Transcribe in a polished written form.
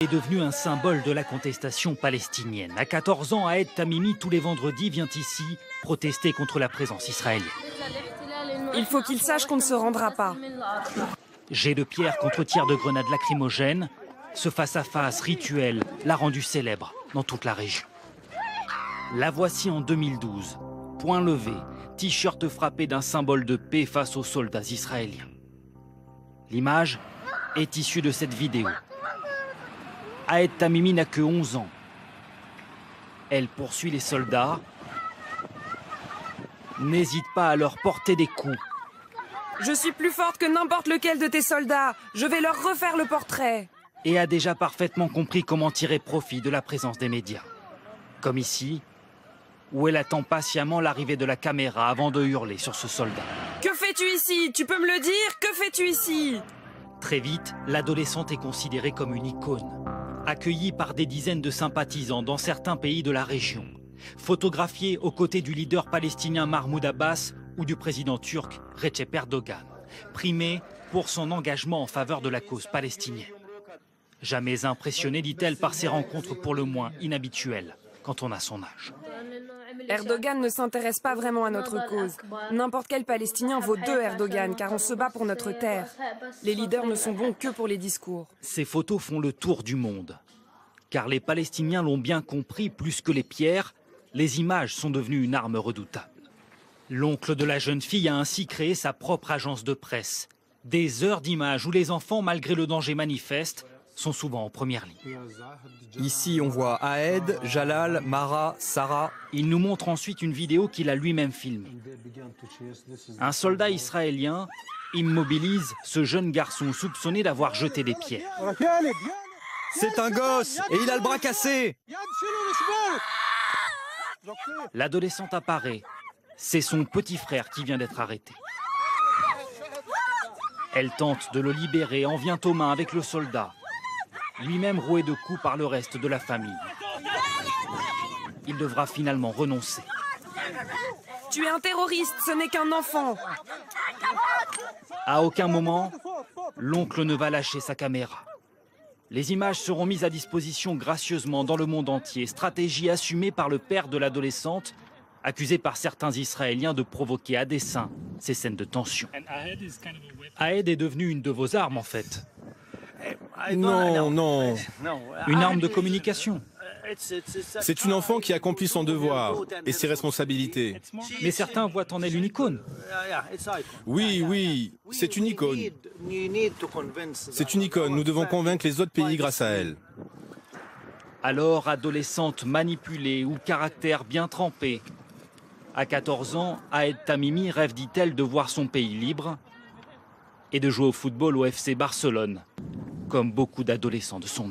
Est devenu un symbole de la contestation palestinienne. À 14 ans, Ahed Tamimi, tous les vendredis, vient ici protester contre la présence israélienne. Il faut qu'il sache qu'on ne se rendra pas. Jet de pierre contre tir de grenades lacrymogènes, ce face-à-face rituel l'a rendu célèbre dans toute la région. La voici en 2012, poing levé, t-shirt frappé d'un symbole de paix face aux soldats israéliens. L'image est issue de cette vidéo. Ahed Tamimi n'a que 11 ans. Elle poursuit les soldats, n'hésite pas à leur porter des coups. Je suis plus forte que n'importe lequel de tes soldats. Je vais leur refaire le portrait. Et a déjà parfaitement compris comment tirer profit de la présence des médias. Comme ici, où elle attend patiemment l'arrivée de la caméra avant de hurler sur ce soldat. Que fais-tu ici? Tu peux me le dire? Que fais-tu ici? Très vite, l'adolescente est considérée comme une icône. Accueillie par des dizaines de sympathisants dans certains pays de la région. Photographiée aux côtés du leader palestinien Mahmoud Abbas ou du président turc Recep Erdogan. Primée pour son engagement en faveur de la cause palestinienne. Jamais impressionnée, dit-elle, par ces rencontres pour le moins inhabituelles quand on a son âge. Erdogan ne s'intéresse pas vraiment à notre cause. N'importe quel Palestinien vaut 2 Erdogan, car on se bat pour notre terre. Les leaders ne sont bons que pour les discours. Ces photos font le tour du monde. Car les Palestiniens l'ont bien compris, plus que les pierres, les images sont devenues une arme redoutable. L'oncle de la jeune fille a ainsi créé sa propre agence de presse. Des heures d'images où les enfants, malgré le danger manifeste, sont souvent en première ligne. Ici, on voit Ahed, Jalal, Mara, Sarah. Il nous montre ensuite une vidéo qu'il a lui-même filmée. Un soldat israélien immobilise ce jeune garçon soupçonné d'avoir jeté des pierres. C'est un gosse et il a le bras cassé. L'adolescente apparaît. C'est son petit frère qui vient d'être arrêté. Elle tente de le libérer, en vient aux mains avec le soldat. Lui-même roué de coups par le reste de la famille. Il devra finalement renoncer. Tu es un terroriste, ce n'est qu'un enfant. À aucun moment, l'oncle ne va lâcher sa caméra. Les images seront mises à disposition gracieusement dans le monde entier. Stratégie assumée par le père de l'adolescente, accusé par certains Israéliens de provoquer à dessein ces scènes de tension. Ahed est devenue une de vos armes en fait. Non, non. Une arme de communication. C'est une enfant qui accomplit son devoir et ses responsabilités. Mais certains voient en elle une icône. Oui, oui, c'est une icône. C'est une icône, nous devons convaincre les autres pays grâce à elle. Alors, adolescente manipulée ou caractère bien trempé. À 14 ans, Ahed Tamimi rêve, dit-elle, de voir son pays libre et de jouer au football au FC Barcelone, comme beaucoup d'adolescents de son âge.